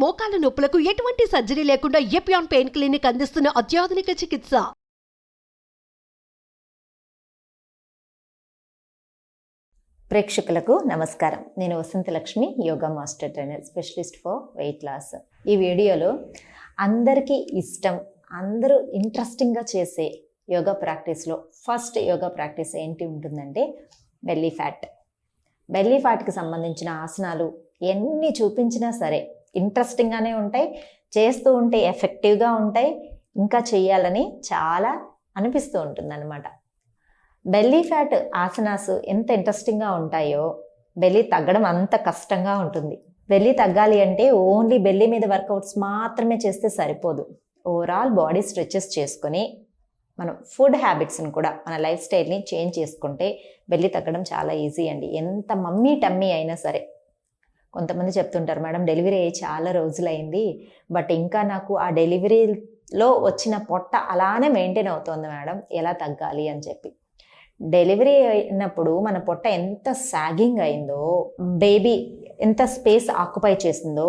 మోకాల నొప్పులకు ఎటువంటి సర్జరీ లేకుండా ఎపియాన్ పెయిన్ క్లినిక్ అందిస్తున్న అత్యాధునిక చికిత్స. ప్రేక్షకులకు నమస్కారం. నేను Vasantalakshmi, yoga master trainer, specialist for weight loss. ఈ వీడియోలో అందరికీ ఇష్టం, అందరూ ఇంట్రెస్టింగ్గా చేసే యోగా ప్రాక్టీస్లో ఫస్ట్ యోగా ప్రాక్టీస్ ఏంటి ఉంటుందంటే బెల్లీ ఫ్యాట్. బెల్లీ ఫ్యాట్కి సంబంధించిన ఆసనాలు ఎన్ని చూపించినా సరే ఇంట్రెస్టింగ్గానే ఉంటాయి, చేస్తూ ఉంటే ఎఫెక్టివ్గా ఉంటాయి, ఇంకా చెయ్యాలని చాలా అనిపిస్తూ ఉంటుందన్నమాట. బెల్లీ ఫ్యాట్ ఆసనాస్ ఎంత ఇంట్రెస్టింగ్గా ఉంటాయో బెల్లీ తగ్గడం అంత కష్టంగా ఉంటుంది. బెల్లీ తగ్గాలి అంటే ఓన్లీ బెల్లీ మీద వర్కౌట్స్ మాత్రమే చేస్తే సరిపోదు. ఓవరాల్ బాడీ స్ట్రెచెస్ చేసుకొని మనం ఫుడ్ హ్యాబిట్స్ని కూడా మన లైఫ్ స్టైల్ని చేంజ్ చేసుకుంటే బెల్లీ తగ్గడం చాలా ఈజీ అండి. ఎంత మమ్మీ టమ్మీ అయినా సరే. కొంతమంది చెప్తుంటారు, మేడం డెలివరీ అయ్యి చాలా రోజులైంది, బట్ ఇంకా నాకు ఆ డెలివరీలో వచ్చిన పొట్ట అలానే మెయింటైన్ అవుతుంది మేడం, ఎలా తగ్గాలి అని చెప్పి. డెలివరీ అయినప్పుడు మన పొట్ట ఎంత సాగింగ్ అయిందో, బేబీ ఎంత స్పేస్ ఆక్యుపై చేసిందో,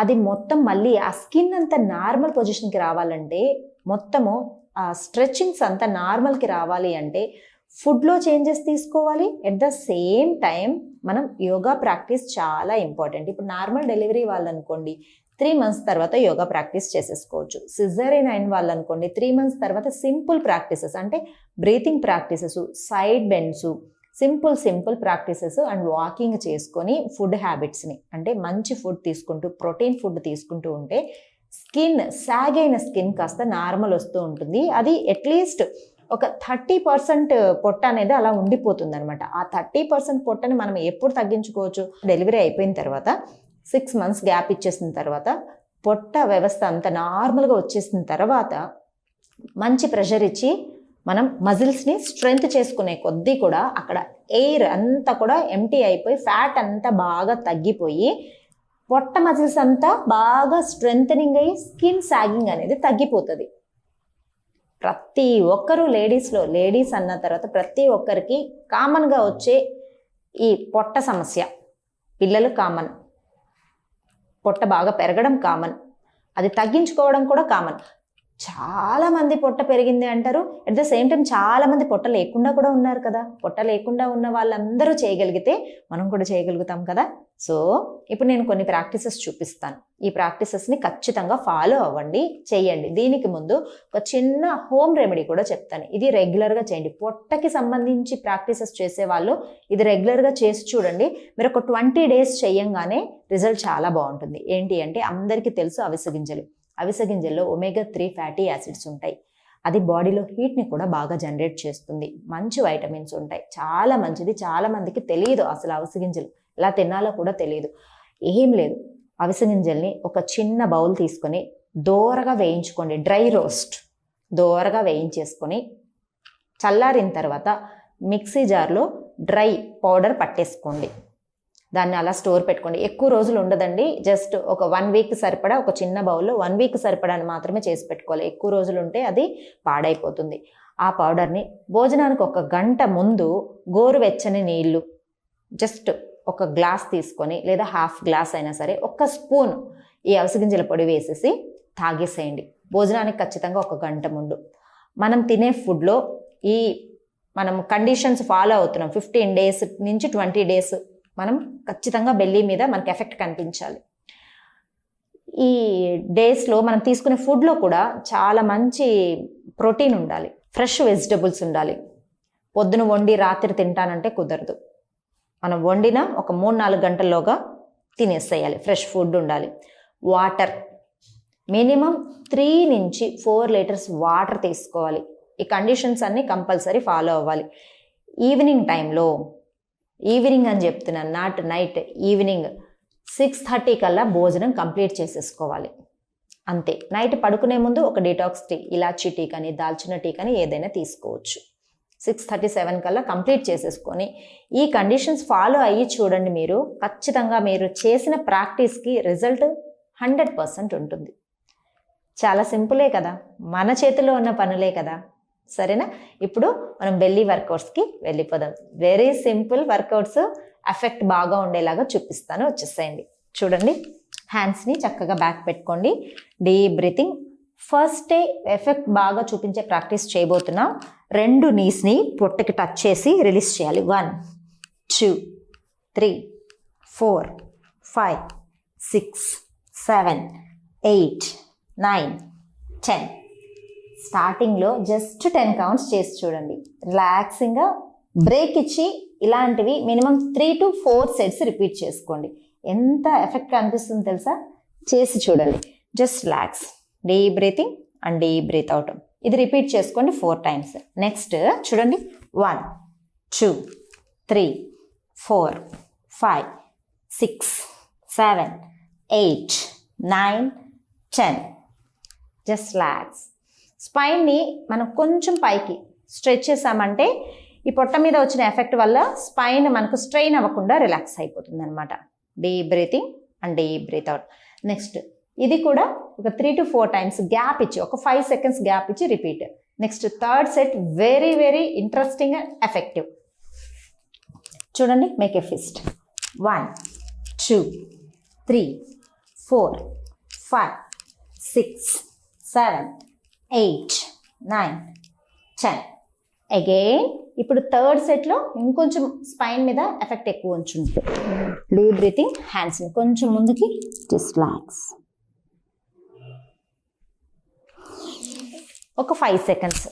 అది మొత్తం మళ్ళీ ఆ స్కిన్ అంతా నార్మల్ పొజిషన్కి రావాలంటే, మొత్తము ఆ స్ట్రెచ్చింగ్స్ అంతా నార్మల్కి రావాలి అంటే ఫుడ్లో చేంజెస్ తీసుకోవాలి. ఎట్ ద సేమ్ టైం మనం యోగా ప్రాక్టీస్ చాలా ఇంపార్టెంట్. ఇప్పుడు నార్మల్ డెలివరీ వాళ్ళనుకోండి 3 months తర్వాత యోగా ప్రాక్టీస్ చేసేసుకోవచ్చు. సిజేరియన్ అయిన వాళ్ళు అనుకోండి 3 months తర్వాత సింపుల్ ప్రాక్టీసెస్ అంటే breathing practices, side bends, simple practices and walking చేసుకొని ఫుడ్ హ్యాబిట్స్ని అంటే మంచి ఫుడ్ తీసుకుంటూ, ప్రోటీన్ ఫుడ్ తీసుకుంటూ ఉంటే స్కిన్ సాగ్ అయిన స్కిన్ కాస్త నార్మల్ వస్తూ ఉంటుంది. అది అట్లీస్ట్ ఒక 30% పొట్ట అనేది అలా ఉండిపోతుంది అనమాట. ఆ 30% పొట్టని మనం ఎప్పుడు తగ్గించుకోవచ్చు? డెలివరీ అయిపోయిన తర్వాత 6 months గ్యాప్ ఇచ్చేసిన తర్వాత పొట్ట వ్యవస్థ అంతా నార్మల్గా వచ్చేసిన తర్వాత మంచి ప్రెషర్ ఇచ్చి మనం మజిల్స్ని స్ట్రెంగ్త్ చేసుకునే కొద్దీ కూడా అక్కడ ఎయిర్ అంతా కూడా ఎంటీ అయిపోయి ఫ్యాట్ అంతా బాగా తగ్గిపోయి పొట్ట మజిల్స్ అంతా బాగా స్ట్రెంథనింగ్ అయ్యి స్కిన్ సాగింగ్ అనేది తగ్గిపోతుంది. ప్రతి ఒక్కరూ లేడీస్ అన్న తర్వాత ప్రతి ఒక్కరికి కామన్గా వచ్చే ఈ పొట్ట సమస్య. పిల్లలు కామన్, పొట్ట బాగా పెరగడం కామన్, అది తగ్గించుకోవడం కూడా కామన్. చాలా మంది పొట్ట పెరిగింది అంటారు, అట్ ద సేమ్ టైం చాలా మంది పొట్ట లేకుండా కూడా ఉన్నారు కదా. పొట్ట లేకుండా ఉన్న వాళ్ళందరూ చేయగలిగితే మనం కూడా చేయగలుగుతాం కదా. సో ఇప్పుడు నేను కొన్ని ప్రాక్టీసెస్ చూపిస్తాను. ఈ ప్రాక్టీసెస్ని ఖచ్చితంగా ఫాలో అవ్వండి, చేయండి. దీనికి ముందు ఒక చిన్న హోమ్ రెమెడీ కూడా చెప్తాను. ఇది రెగ్యులర్గా చేయండి. పొట్టకి సంబంధించి ప్రాక్టీసెస్ చేసేవాళ్ళు ఇది రెగ్యులర్గా చేసి చూడండి. మీరు ఒక 20 days చేయంగానే రిజల్ట్ చాలా బాగుంటుంది. ఏంటి అంటే అందరికీ తెలుసు అవిసె గింజల్లో omega-3 ఫ్యాటీ యాసిడ్స్ ఉంటాయి. అది బాడీలో హీట్ని కూడా బాగా జనరేట్ చేస్తుంది. మంచి వైటమిన్స్ ఉంటాయి, చాలా మంచిది. చాలా మందికి తెలియదు అసలు అవిసె గింజలు ఎలా తినాలో కూడా తెలియదు. ఏం లేదు, అవిసె గింజల్ని ఒక చిన్న బౌల్ తీసుకొని దోరగా వేయించుకోండి. డ్రై రోస్ట్ దోరగా వేయించేసుకొని చల్లారిన తర్వాత మిక్సీ జార్లో డ్రై పౌడర్ పట్టేసుకోండి. దాన్ని అలా స్టోర్ పెట్టుకోండి. ఎక్కువ రోజులు ఉండదండి, జస్ట్ ఒక 1 week సరిపడా, ఒక చిన్న బౌల్లో 1 week సరిపడాని మాత్రమే చేసి పెట్టుకోవాలి. ఎక్కువ రోజులు ఉంటే అది పాడైపోతుంది. ఆ పౌడర్ని భోజనానికి 1 గంట ముందు గోరువెచ్చని నీళ్లు జస్ట్ 1 glass తీసుకొని, లేదా 1/2 glass అయినా సరే 1 spoon ఈ అవిసె గింజల పొడి వేసేసి తాగేసేయండి. భోజనానికి ఖచ్చితంగా 1 గంట ముందు. మనం తినే ఫుడ్లో మనం కండిషన్స్ ఫాలో అవుతున్నాం. 15 days నుంచి 20 days మనం ఖచ్చితంగా బెల్లీ మీద మనకి ఎఫెక్ట్ కనిపించాలి. ఈ డేస్లో మనం తీసుకునే ఫుడ్లో కూడా చాలా మంచి ప్రోటీన్ ఉండాలి, ఫ్రెష్ వెజిటబుల్స్ ఉండాలి. పొద్దున వండి రాత్రి తింటానంటే కుదరదు. మనం వండిన ఒక 3-4 గంటల్లోగా తినేసేయాలి. ఫ్రెష్ ఫుడ్ ఉండాలి. వాటర్ మినిమం 3 నుంచి 4 liters వాటర్ తీసుకోవాలి. ఈ కండిషన్స్ అన్నీ కంపల్సరీ ఫాలో అవ్వాలి. ఈవినింగ్ టైంలో, ఈవినింగ్ అని చెప్తున్నాను, నాట్ నైట్, ఈవినింగ్ 6:30 కల్లా భోజనం కంప్లీట్ చేసేసుకోవాలి. అంతే. నైట్ పడుకునే ముందు ఒక డిటాక్స్ టీ, ఇలాచీ టీ కానీ దాల్చిన టీ కానీ ఏదైనా తీసుకోవచ్చు. 6:37 కల్లా కంప్లీట్ చేసేసుకొని ఈ కండిషన్స్ ఫాలో అయ్యి చూడండి. మీరు ఖచ్చితంగా మీరు చేసిన ప్రాక్టీస్కి రిజల్ట్ 100% ఉంటుంది. చాలా సింపులే కదా, మన చేతిలో ఉన్న పనులే కదా. సరేనా? ఇప్పుడు మనం బెల్లీ వర్కౌట్స్కి వెళ్ళిపోదాం. వెరీ సింపుల్ వర్కౌట్స్, ఎఫెక్ట్ బాగా ఉండేలాగా చూపిస్తాను. వచ్చేసేయండి. చూడండి, హ్యాండ్స్ని చక్కగా బ్యాక్ పెట్టుకోండి. Deep breathing. ఫస్ట్ ఎఫెక్ట్ బాగా చూపించే ప్రాక్టీస్ చేయబోతున్నాం. 2 నీస్ని పొట్టకి టచ్ చేసి రిలీజ్ చేయాలి. 1 2 3 4 5 6 7 8 9 10. స్టార్టింగ్లో జస్ట్ 10 కౌంట్స్ చేసి చూడండి. రిలాక్సింగ్గా బ్రేక్ ఇచ్చి ఇలాంటివి మినిమం 3 to 4 సెట్స్ రిపీట్ చేసుకోండి. ఎంత ఎఫెక్ట్ అనిపిస్తుందో తెలుసా? చేసి చూడండి. Just relax, deep breathing and deep breath out. ఇది రిపీట్ చేసుకోండి 4 times. నెక్స్ట్ చూడండి. 1 2 3 4 5 6 7 8 9 10. Just relax. స్పైన్ని మనం కొంచెం పైకి స్ట్రెచ్ చేసామంటే ఈ పొట్ట మీద వచ్చిన ఎఫెక్ట్ వల్ల స్పైన్ మనకు స్ట్రెయిన్ అవ్వకుండా రిలాక్స్ అయిపోతుంది అనమాట. Deep breathing and deep breath out. Next ఇది కూడా ఒక 3 to 4 times గ్యాప్ ఇచ్చి, ఒక 5 seconds గ్యాప్ ఇచ్చి repeat. Next third set very very interesting and effective. చూడండి. Make a fist. 1 2 3 4 5 6 7 8 9 10. అగైన్ ఇప్పుడు థర్డ్ సెట్లో ఇంకొంచెం స్పైన్ మీద ఎఫెక్ట్ ఎక్కువ ఉంచుంది. Deep breathing. హ్యాండ్స్ని కొంచెం ముందుకి జస్ట్ రిలాక్స్. ఒక 5 seconds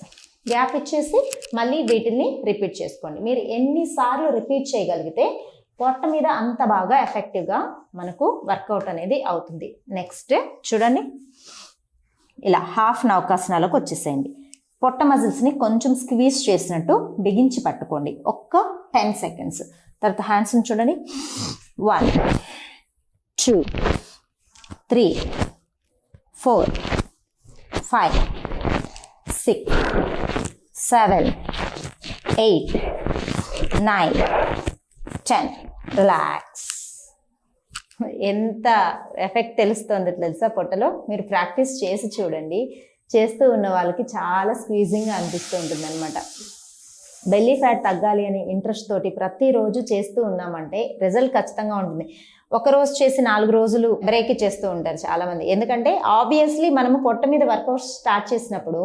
గ్యాప్ ఇచ్చేసి మళ్ళీ వీటిని రిపీట్ చేసుకోండి. మీరు ఎన్నిసార్లు రిపీట్ చేయగలిగితే పొట్ట మీద అంత బాగా ఎఫెక్టివ్గా మనకు వర్కౌట్ అనేది అవుతుంది. నెక్స్ట్ చూడండి. ఇలా హాఫ్ నౌకాసనాలకు వచ్చేసేయండి. పొట్ట మజిల్స్ని కొంచెం స్క్వీజ్ చేసినట్టు బిగించి పట్టుకోండి. ఒక్క 10 seconds. తర్వాత హ్యాండ్స్ని చూడండి. 1 2 3 4 5 6 7 8 9 10. రిలాక్స్. ఎంత ఎఫెక్ట్ తెలుస్తుంది తెలుసా పొట్టలో? మీరు ప్రాక్టీస్ చేసి చూడండి. చేస్తూ ఉన్న వాళ్ళకి చాలా స్క్వీజింగ్గా అనిపిస్తూ ఉంటుంది అనమాట. బెల్లీ ఫ్యాట్ తగ్గాలి అనే ఇంట్రెస్ట్ తోటి ప్రతిరోజు చేస్తూ ఉన్నామంటే రిజల్ట్ ఖచ్చితంగా ఉంటుంది. ఒకరోజు చేసి 4 రోజులు బ్రేక్ చేస్తూ ఉంటారు చాలామంది. ఎందుకంటే ఆబ్వియస్లీ మనము పొట్ట మీద వర్కౌట్ స్టార్ట్ చేసినప్పుడు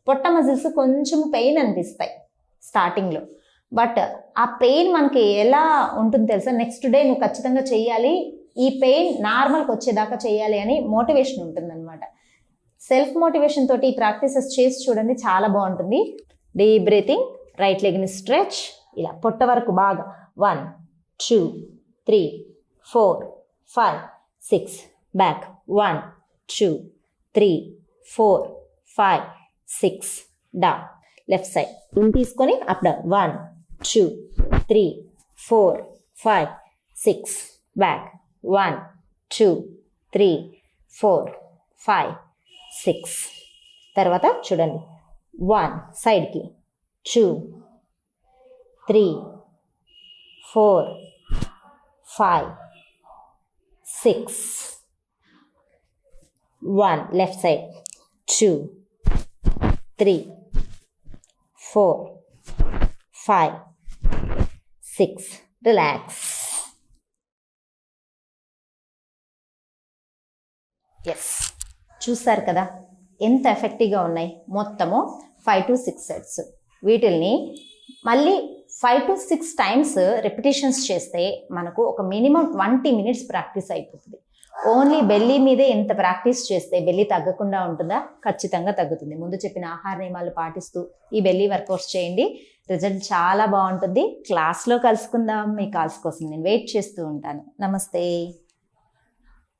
పొట్ట మజిల్స్ కొంచెం పెయిన్ అనిపిస్తాయి స్టార్టింగ్లో. బట్ ఆ పెయిన్ మనకి ఎలా ఉంటుంది తెలుసా? నెక్స్ట్ డే నువ్వు ఖచ్చితంగా చెయ్యాలి, ఈ పెయిన్ నార్మల్కి వచ్చేదాకా చేయాలి అని మోటివేషన్ ఉంటుంది అనమాట. సెల్ఫ్ మోటివేషన్ తోటి ఈ ప్రాక్టీసెస్ చేసి చూడండి, చాలా బాగుంటుంది. Deep breathing. రైట్ లెగ్ని స్ట్రెచ్. ఇలా పొట్ట వరకు బాగా. 1 2 3 4 5 6 back. 1 2 3 4 5 6 down. Left side in తీసుకొని అప్ డౌన్. 1 2 3 4 5 6 బ్యాక్. 1 2 3 4 5 6. తర్వాత చూడండి. 1 సైడ్కి. 2 3 4 5 6. 1 లెఫ్ట్ సైడ్. 2 3 4 5 6. రిలాక్స్. ఎస్, చూసారు కదా ఎంత ఎఫెక్టివ్గా ఉన్నాయి. మొత్తము 5 to 6 సెట్స్. వీటిల్ని మళ్ళీ 5 to 6 times రిపిటేషన్స్ చేస్తే మనకు ఒక మినిమం 20 minutes ప్రాక్టీస్ అయిపోతుంది. ఓన్లీ బెల్లీ మీదే ఎంత ప్రాక్టీస్ చేస్తే బెల్లీ తగ్గకుండా ఉంటుందా? ఖచ్చితంగా తగ్గుతుంది. ముందు చెప్పిన ఆహార నియమాలు పాటిస్తూ ఈ బెల్లీ వర్కౌట్స్ చేయండి. రిజల్ట్ చాలా బాగుంటుంది. క్లాస్లో కలుసుకుందాం. మీ కాల్స్ కోసం నేను వెయిట్ చేస్తూ ఉంటాను. నమస్తే.